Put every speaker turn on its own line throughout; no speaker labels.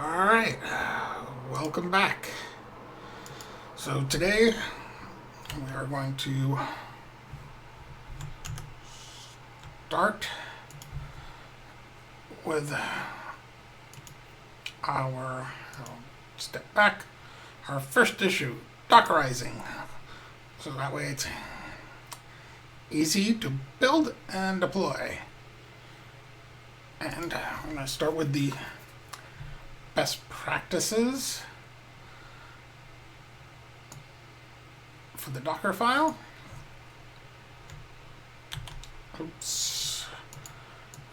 Alright, welcome back. So today we are going to start with our, step back, our first issue, Dockerizing. So that way it's easy to build and deploy. And I'm going to start with the best practices for the Docker file. Oops,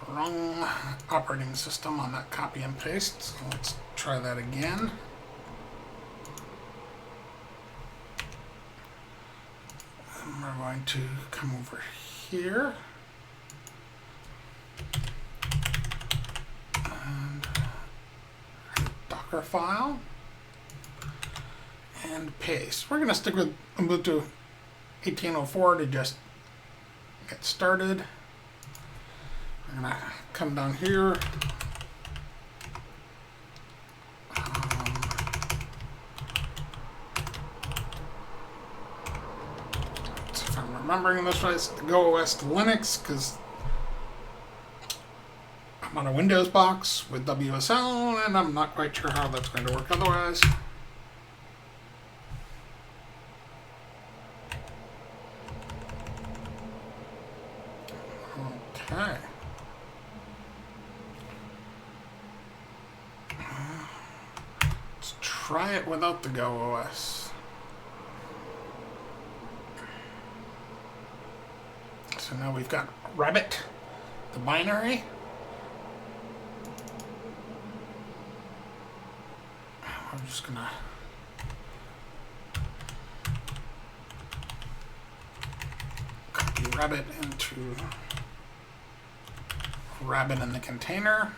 wrong operating system on that copy and paste. So let's try that again. And we're going to come over here. File and paste. We're going to stick with Ubuntu 18.04 to just get started. We're going to come down here. So if I'm remembering this right, it's the Go OS to Linux because I'm on a Windows box with WSL, and I'm not quite sure how that's going to work otherwise. Okay. Let's try it without the Go OS. So now we've got Rabbit, the binary. I'm just gonna copy Rabbit into Rabbit in the container.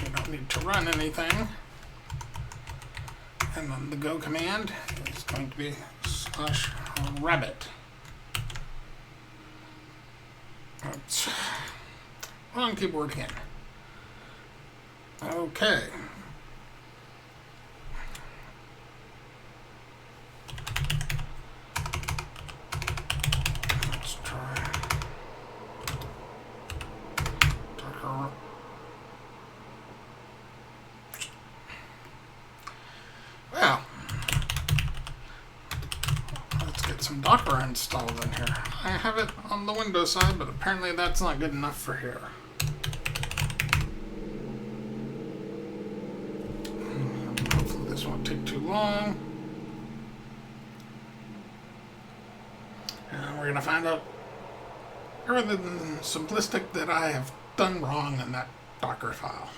You don't need to run anything. And then the go command is going to be /rabbit. Oops. Wrong keyboard again. Okay. Docker installed in here. I have it on the Windows side, but apparently that's not good enough for here. Hopefully this won't take too long. And we're going to find out everything simplistic that I have done wrong in that Docker file.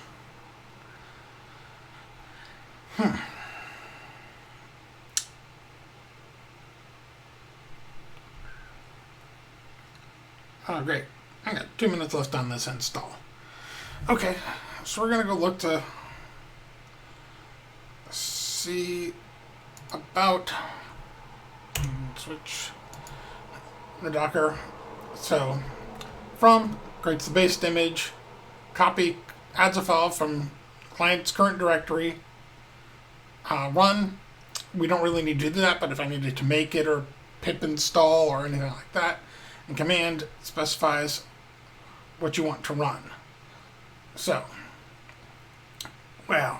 Oh, great. I got 2 minutes left on this install. Okay, so we're going to go look to see about switch the Docker. So from creates the based image, copy, adds a file from client's current directory, run. We don't really need to do that, but if I needed to make it or pip install or anything like that, and command specifies what you want to run. So, well,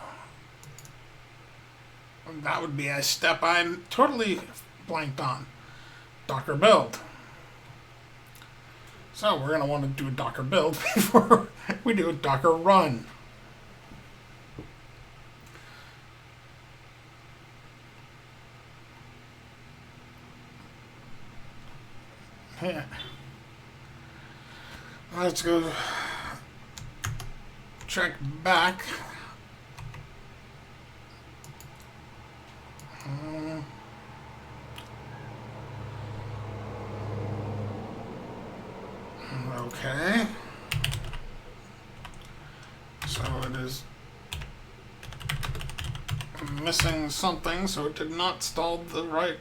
that would be a step I'm totally blanked on. Docker build. So we're going to want to do a Docker build before we do a Docker run. Yeah. Let's go check back. Okay. So it is missing something, so it did not install the right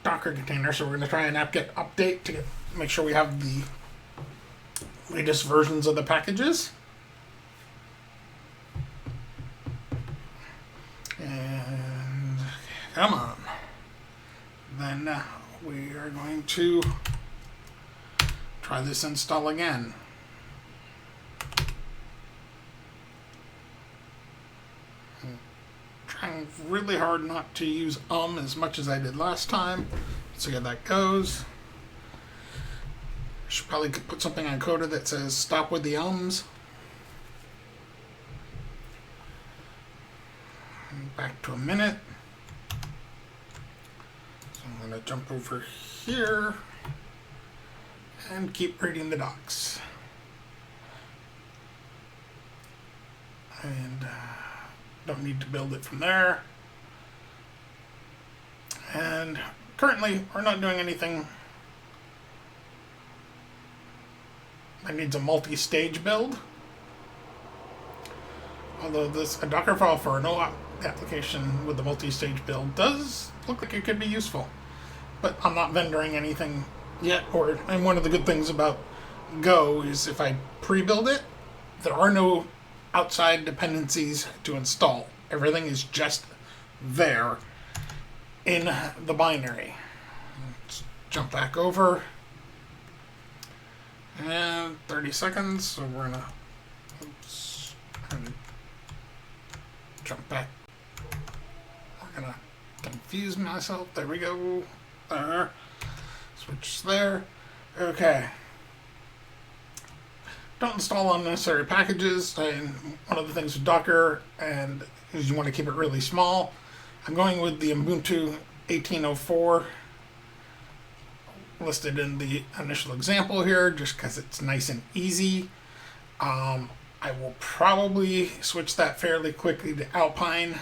Docker container, so we're going to try an apt-get update to make sure we have the latest versions of the packages. Come on. Then we are going to try this install again. I'm trying really hard not to use as much as I did last time. See how that goes. Should probably put something on Coda that says stop with the ums. Back to a minute. So I'm going to jump over here and keep reading the docs. And don't need to build it from there. And currently we're not doing anything that needs a multi-stage build. Although a Docker file for an OAuth application with the multi-stage build does look like it could be useful. But I'm not vendoring anything yet. And one of the good things about Go is if I pre-build it, there are no outside dependencies to install. Everything is just there in the binary. Let's jump back over. And 30 seconds, so we're gonna jump back. We're gonna confuse myself. There we go. There. Switch there. Okay. Don't install unnecessary packages. And one of the things with Docker is you want to keep it really small. I'm going with the Ubuntu 1804 listed in the initial example here, just because it's nice and easy. I will probably switch that fairly quickly to Alpine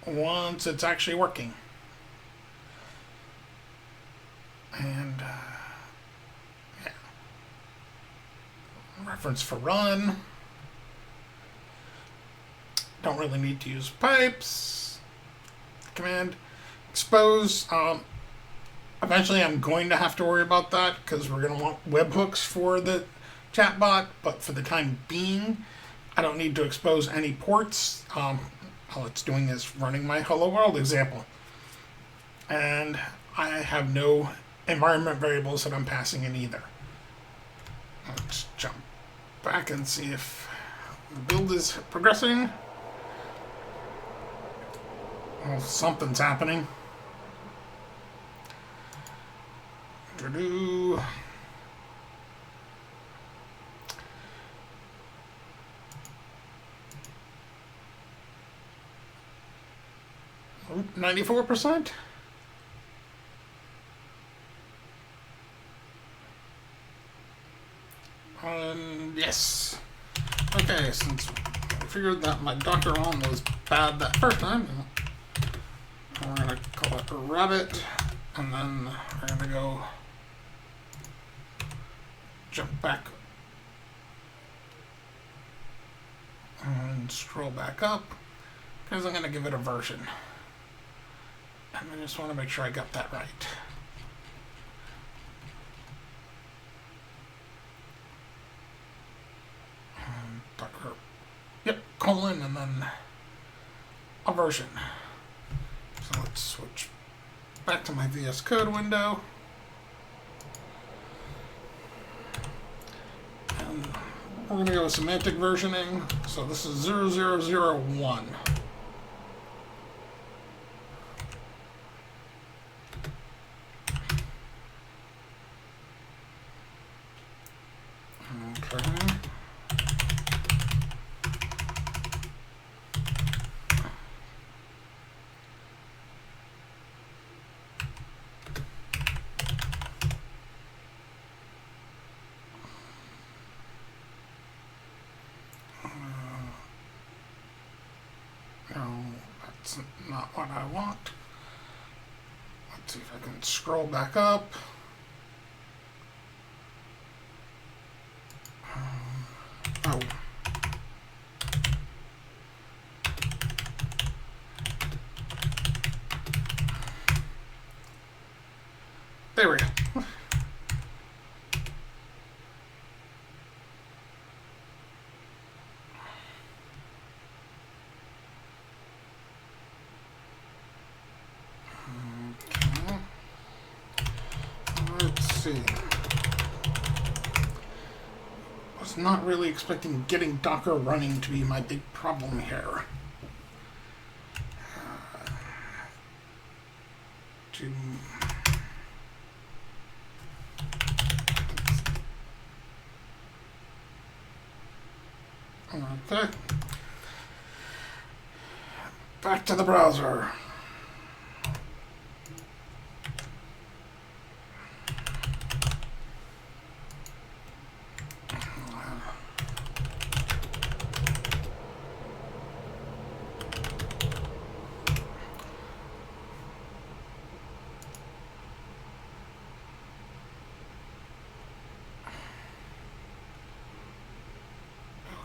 once it's actually working. And yeah. Reference for run. Don't really need to use pipes. Command expose. Eventually I'm going to have to worry about that because we're going to want webhooks for the chatbot, but for the time being, I don't need to expose any ports. All it's doing is running my Hello World example. And I have no environment variables that I'm passing in either. Let's jump back and see if the build is progressing. Well, something's happening. Do 94%. Yes. Okay, since I figured that my Docker on was bad that first time, we're gonna call it a rabbit, and then we're gonna go jump back and scroll back up because I'm going to give it a version. And I just want to make sure I got that right. Docker, yep, colon, and then a version. So let's switch back to my VS Code window. And we're going to go with semantic versioning. So this is 0001. Okay. No, that's not what I want. Let's see if I can scroll back up. Oh. There we go. see. Was not really expecting getting Docker running to be my big problem here. Okay. Back to the browser.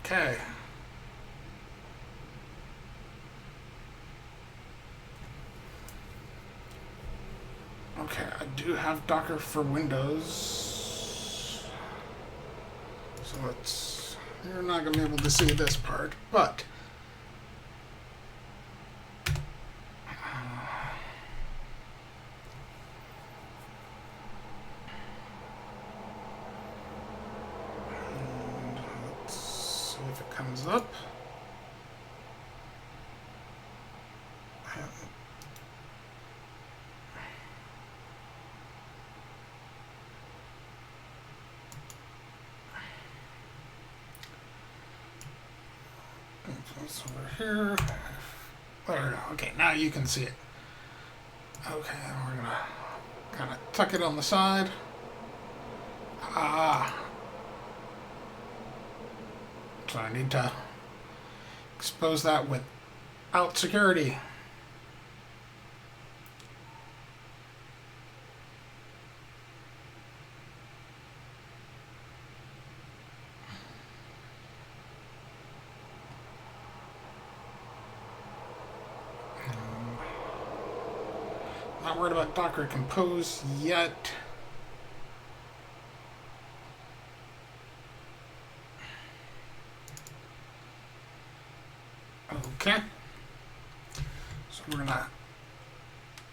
Okay. Okay, I do have Docker for Windows. So you're not going to be able to see this part, but let's see if it comes up. It's over here. There we go. Okay, now you can see it. Okay, we're gonna kind of tuck it on the side. So I need to expose that without security. Not worried about Docker Compose yet. Okay. So we're going to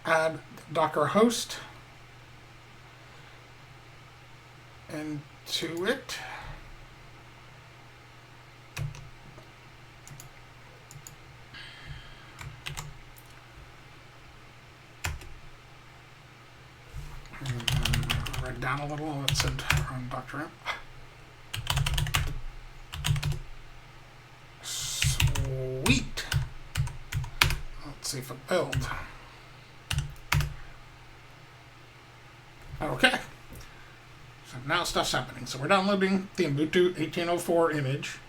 add Docker host into it. Write down a little. It said run Docker imp. Sweet. Let's see if it builds. Okay. So now stuff's happening. So we're downloading the Ubuntu 1804 image,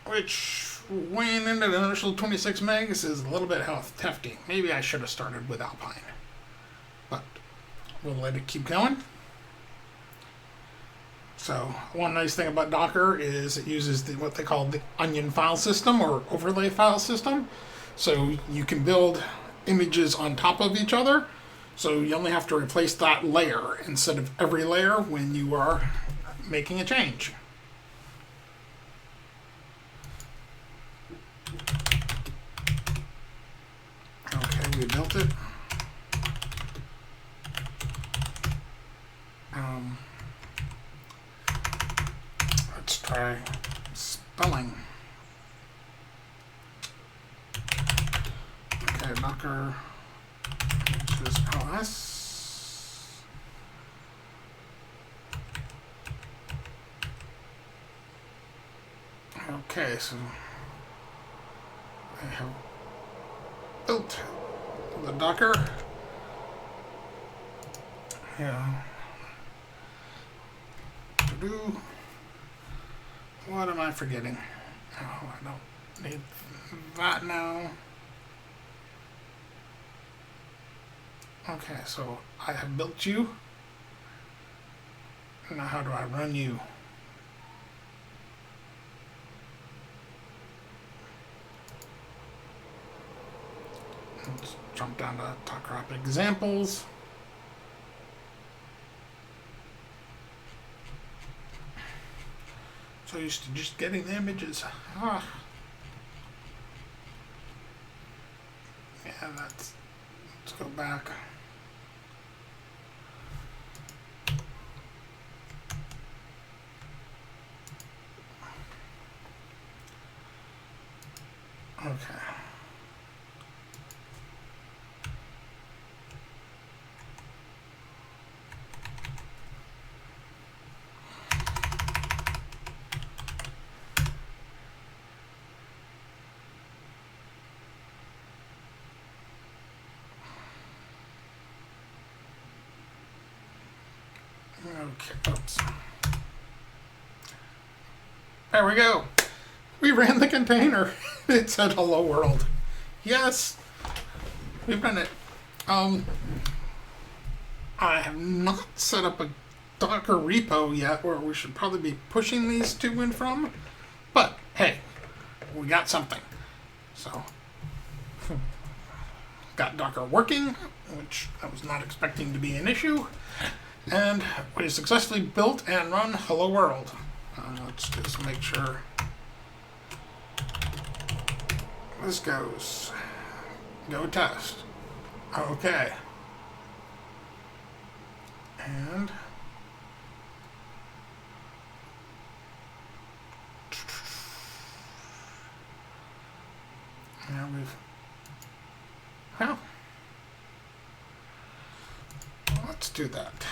which when into the initial 26 megs is a little bit hefty. Maybe I should have started with Alpine, but we'll let it keep going. So one nice thing about Docker is it uses what they call the onion file system or overlay file system. So you can build images on top of each other. So you only have to replace that layer instead of every layer when you are making a change. Okay, we built it. Let's try spelling. Okay, Docker just ls. Okay, so I have built the Docker. Yeah. What am I forgetting? Oh, I don't need that now. Okay, so I have built you. Now how do I run you? Let's jump down to Docker app examples. So used to just getting the images. Yeah, let's go back. Okay. Okay, oops. There we go. We ran the container. It said hello world. Yes, we've done it. I have not set up a Docker repo yet where we should probably be pushing these two in from. But hey, we got something. So, got Docker working, which I was not expecting to be an issue. And we successfully built and run hello world. Let's just make sure this goes. Go test. Okay. And now well, let's do that.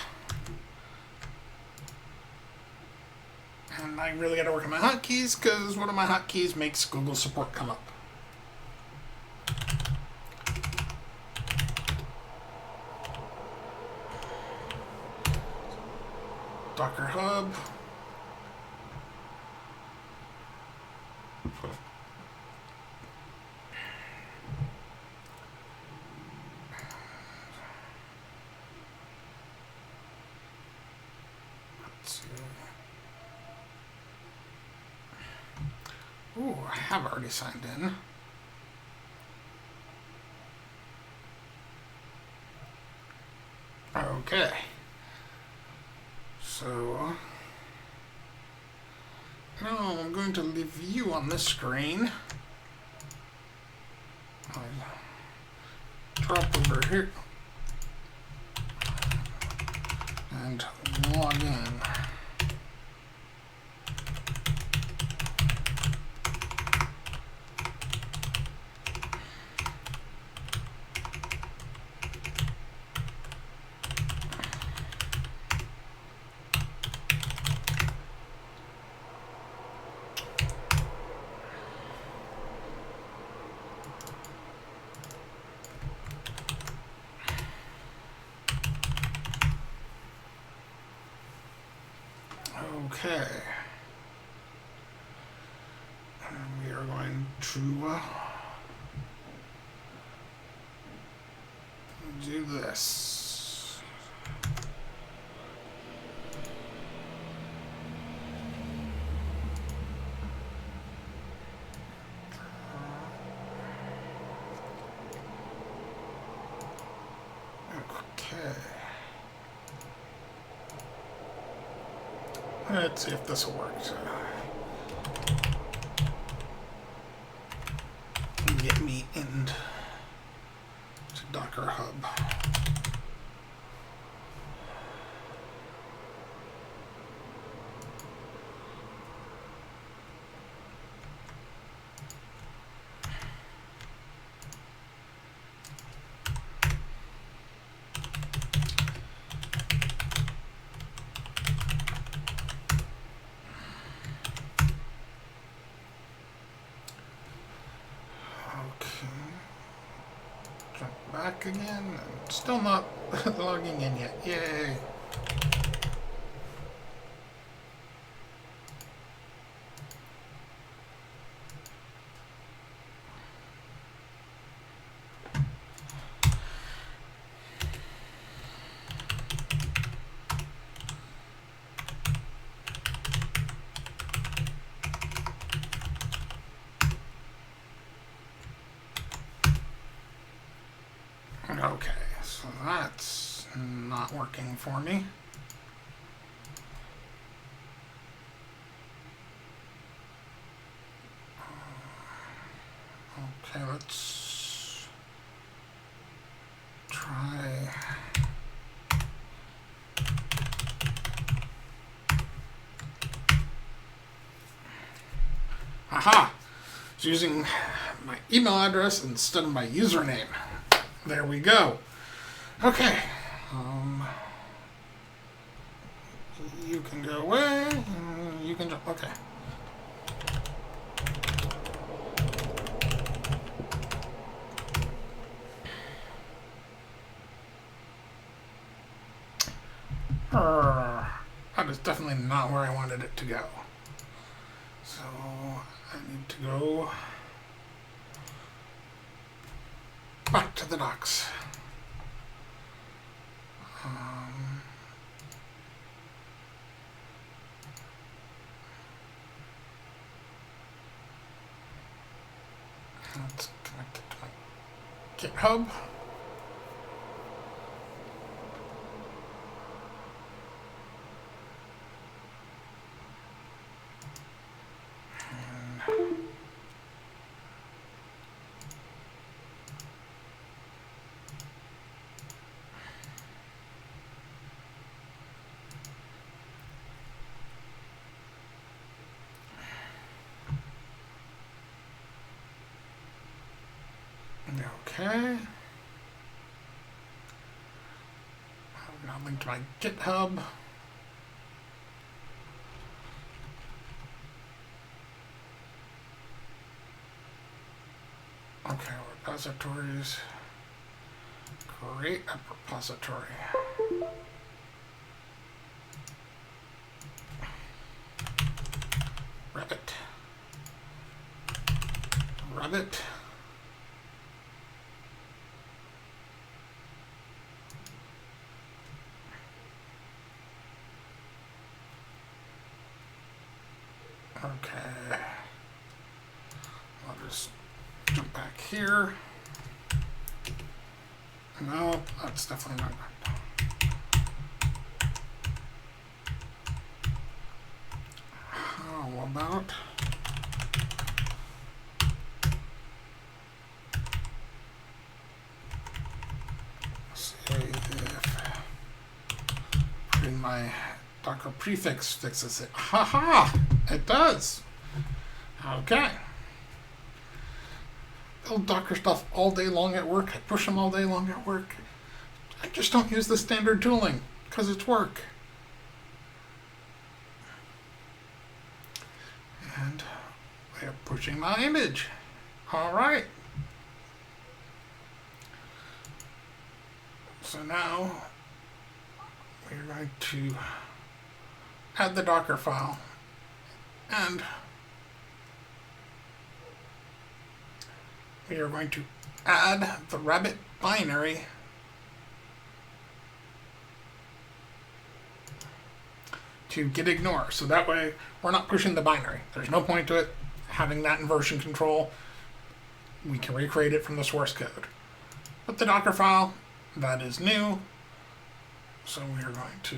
And I really got to work on my hotkeys because one of my hotkeys makes Google support come up. Docker Hub. Let's see. Ooh, I have already signed in. Okay. So now I'm going to leave you on this screen. I'll drop over here and log in. Okay. And we are going to do this. Okay. Let's see if this will work. Get me into Docker Hub. Jump back again. I'm still not logging in yet. Yay. Okay, so that's not working for me. Okay, let's try. Aha! It's using my email address instead of my username. There we go. Okay. You can go away. You can jump. Okay. That is definitely not where I wanted it to go. So I need to go back to the docs. Let's connect it to my GitHub. Okay. I've now linked to my GitHub. Okay, repositories. Create a repository. Rabbit. Rabbit. Okay. I'll just jump back here. No, that's definitely not good. How about say if putting my Docker prefix fixes it. Haha! It does. Okay. Build Docker stuff all day long at work. I push them all day long at work. I just don't use the standard tooling because it's work. And we are pushing my image. All right. So now we're going to add the Docker file and we are going to add the rabbit binary to git ignore. So that way we're not pushing the binary. There's no point to it having that in version control. We can recreate it from the source code. But the Docker file, that is new. So we are going to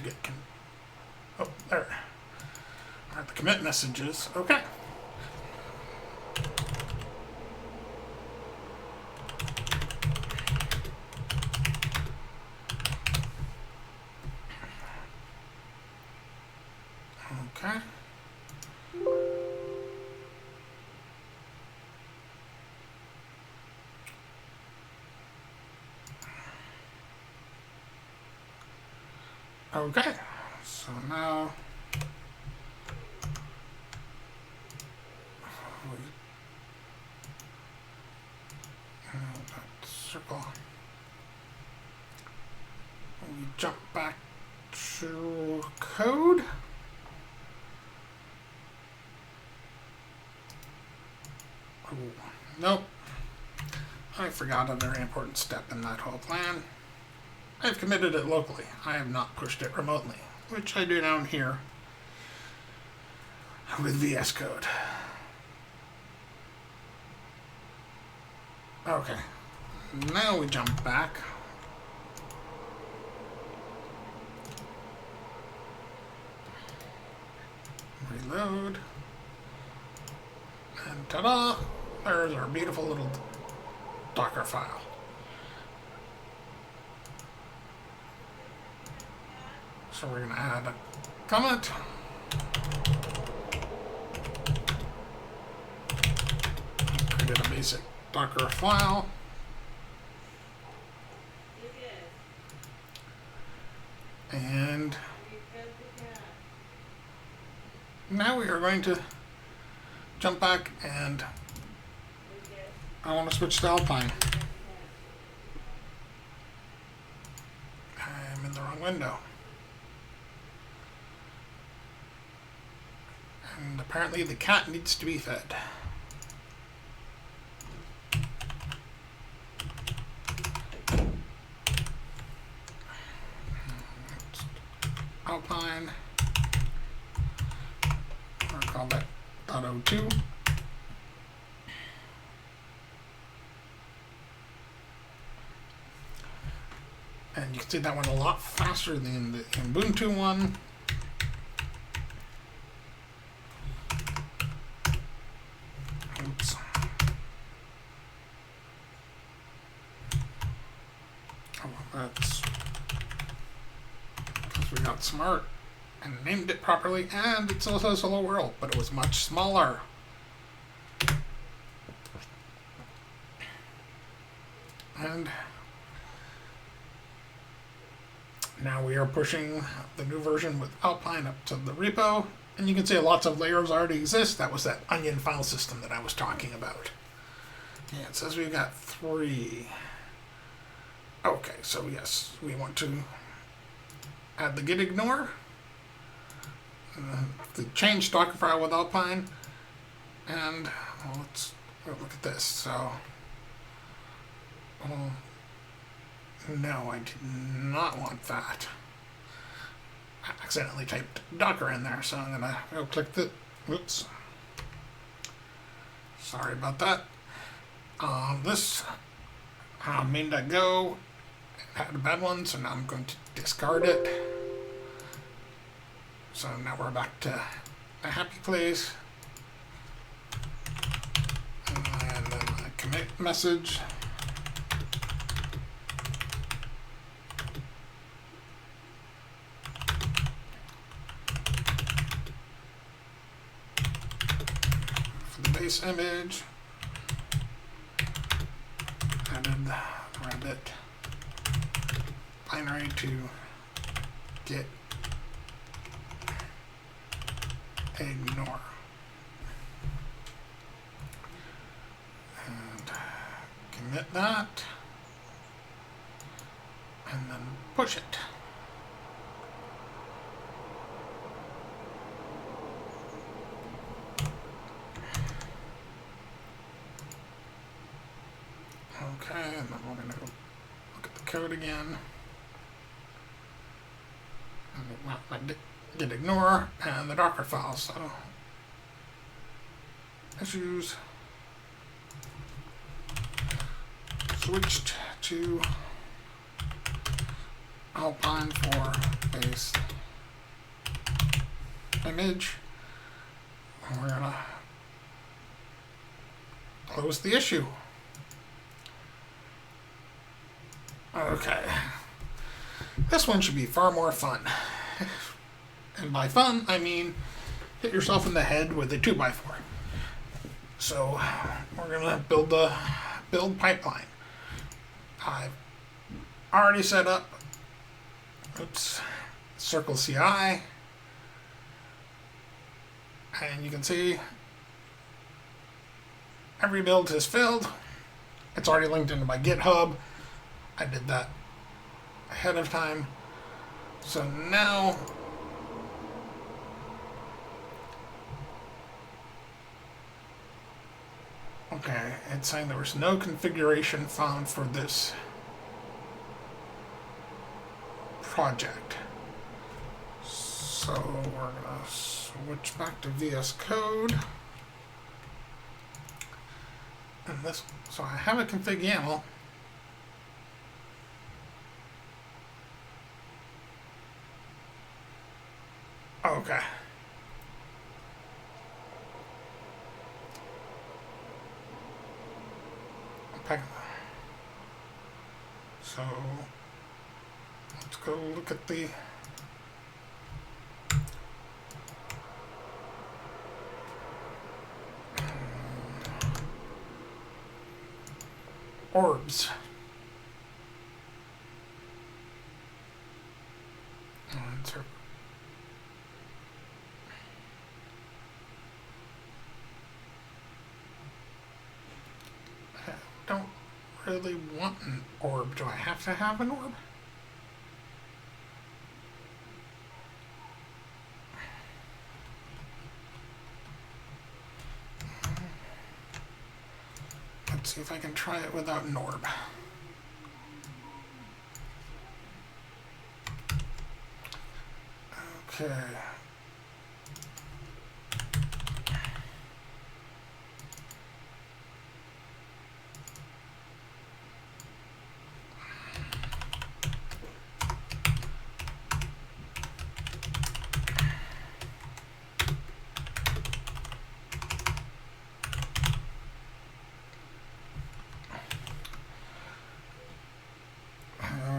get oh, there. All right, the commit messages. Okay. Okay. Okay, so now that circle. We jump back to code. Oh, nope. I forgot a very important step in that whole plan. I've committed it locally. I have not pushed it remotely, which I do down here with VS Code. Okay, now we jump back. Reload. And ta-da! There's our beautiful little Docker file. So we're going to add a comment. basic Docker file. And now we are going to jump back, and I want to switch to Alpine. I'm in the wrong window. And apparently the cat needs to be fed. Alpine. I'll call that .02. And you can see that went a lot faster than the Ubuntu one. Oops. Oh, that's because we got smart and named it properly, and it still says Hello World, but it was much smaller. And now we are pushing the new version with Alpine up to the repo, and you can see lots of layers already exist. That was that onion file system that I was talking about. Yeah, it says we've got 3. Okay, so yes, we want to add the git ignore, the change Docker file with Alpine, and well, let's look at this. So, no, I did not want that. I accidentally typed Docker in there, so I'm gonna go click the. Oops. Sorry about that. This main.go had a bad one, so now I'm going to discard it. So now we're back to a happy place. And then a commit message. For the base image, added the rabbit binary to git ignore. And commit that. And then push it. Okay, and then we're going to go look at the code again. And I did ignore and the Docker file, so issues switched to Alpine for base image. We're gonna close the issue. Okay. This one should be far more fun. And by fun, I mean hit yourself in the head with a 2x4. So we're gonna build the build pipeline. I've already set up Circle CI, and you can see every build is filled. It's already linked into my GitHub. I did that ahead of time. So now okay, it's saying there was no configuration found for this project. So we're gonna switch back to VS Code. And this, so I have a config YAML. Okay. So let's go look at the orbs. I don't really want an orb. Do I have to have an orb? Let's see if I can try it without an orb. Okay.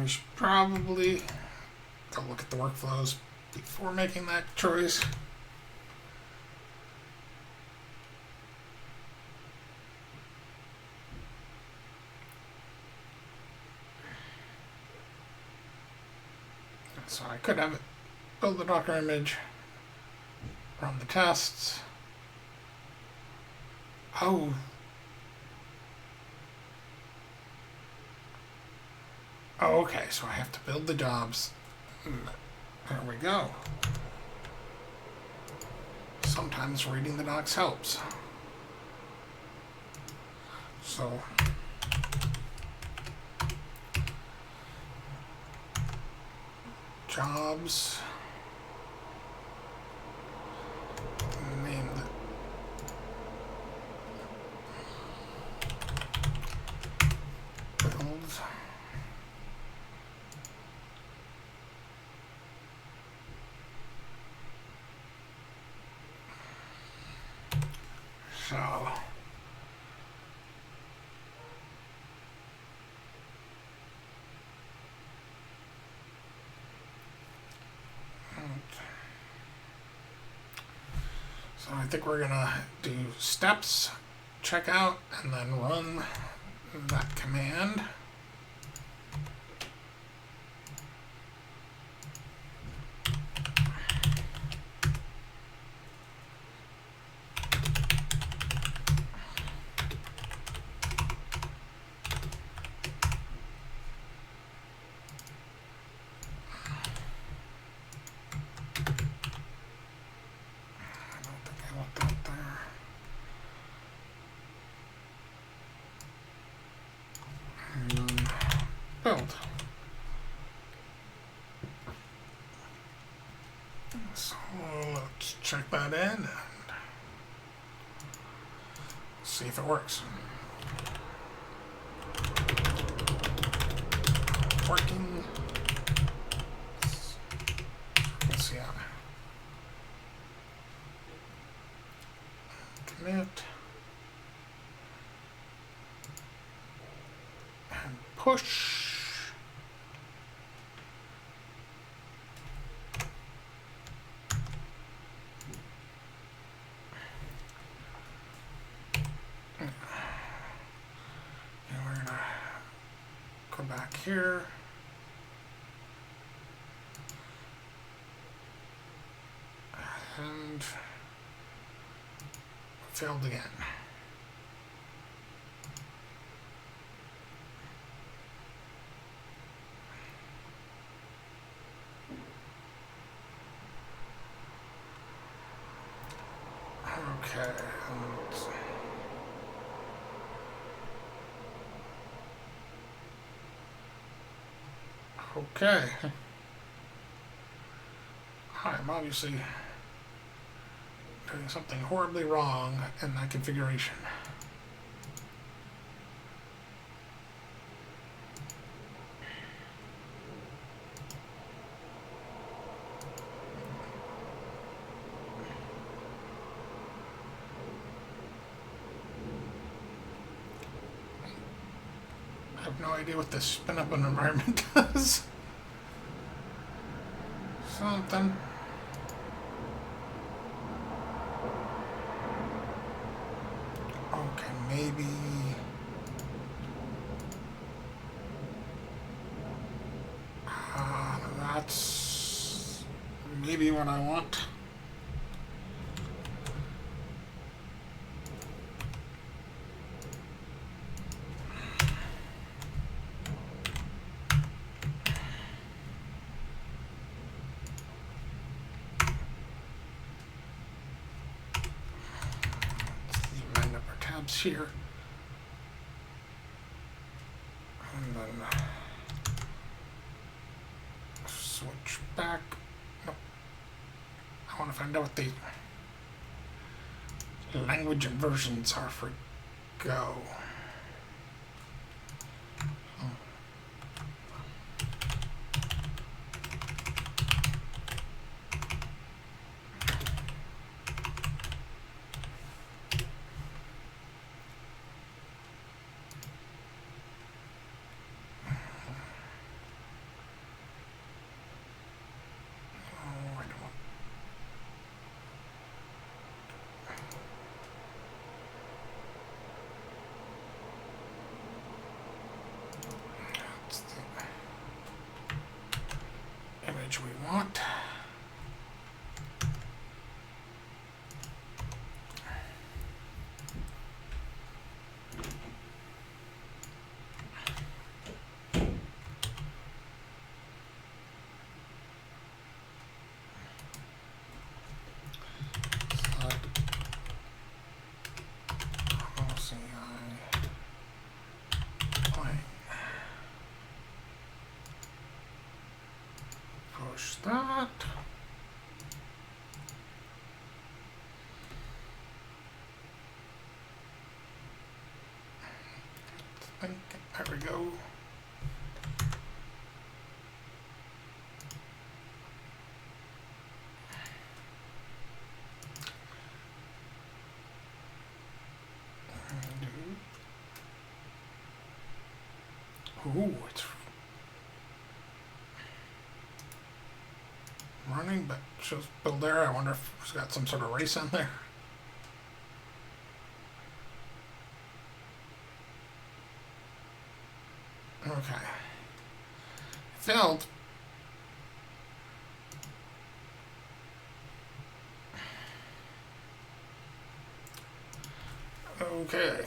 We should probably go look at the workflows before making that choice. So I could have it build the Docker image, run the tests. Oh. Oh, okay, so I have to build the jobs. There we go. Sometimes reading the docs helps. So jobs, name the builds. So I think we're gonna do steps, check out, and then run that command. Build. So let's check that in and see if it works. Working. Let's see how. Commit. And push. Back here. And failed again. Okay. Okay. I'm obviously doing something horribly wrong in that configuration. I have no idea what this spin up an environment does. Something. Okay, maybe maybe what I want. My number tabs here. And then switch back. Nope. I want to find out what the language inversions are for Go. Image we want. Push that. There we go. Ooh, it's running, but shows build there. I wonder if it's got some sort of race in there. Okay. Failed. Okay.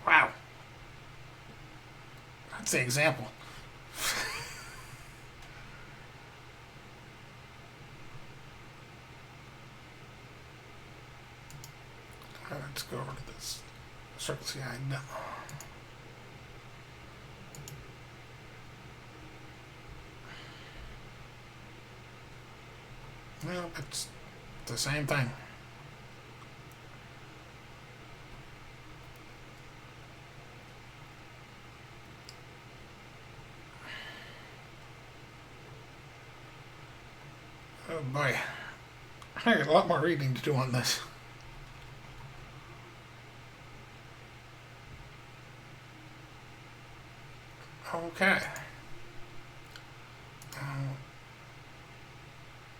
Wow. That's the example. Let's go over to this Circle CI demo. Well, it's the same thing. Oh boy, I got a lot more reading to do on this. Okay.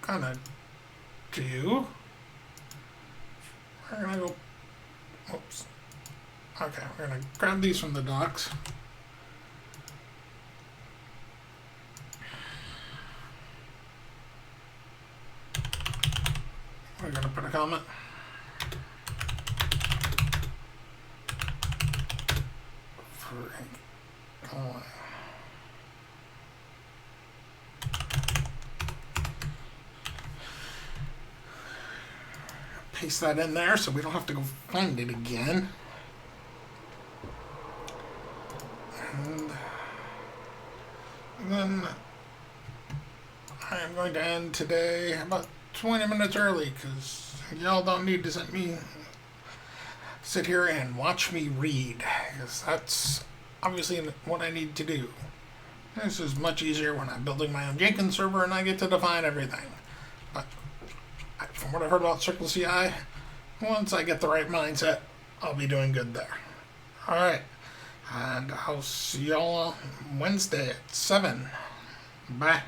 Gonna do. We're gonna go. Oops. Okay, we're gonna grab these from the docs. We're gonna put a comment. Paste that in there so we don't have to go find it again. And then I am going to end today about 20 minutes early because y'all don't need to sit here and watch me read, because that's obviously what I need to do. This is much easier when I'm building my own Jenkins server and I get to define everything. But from what I've heard about Circle CI, once I get the right mindset, I'll be doing good there. Alright, and I'll see y'all Wednesday at 7. Bye.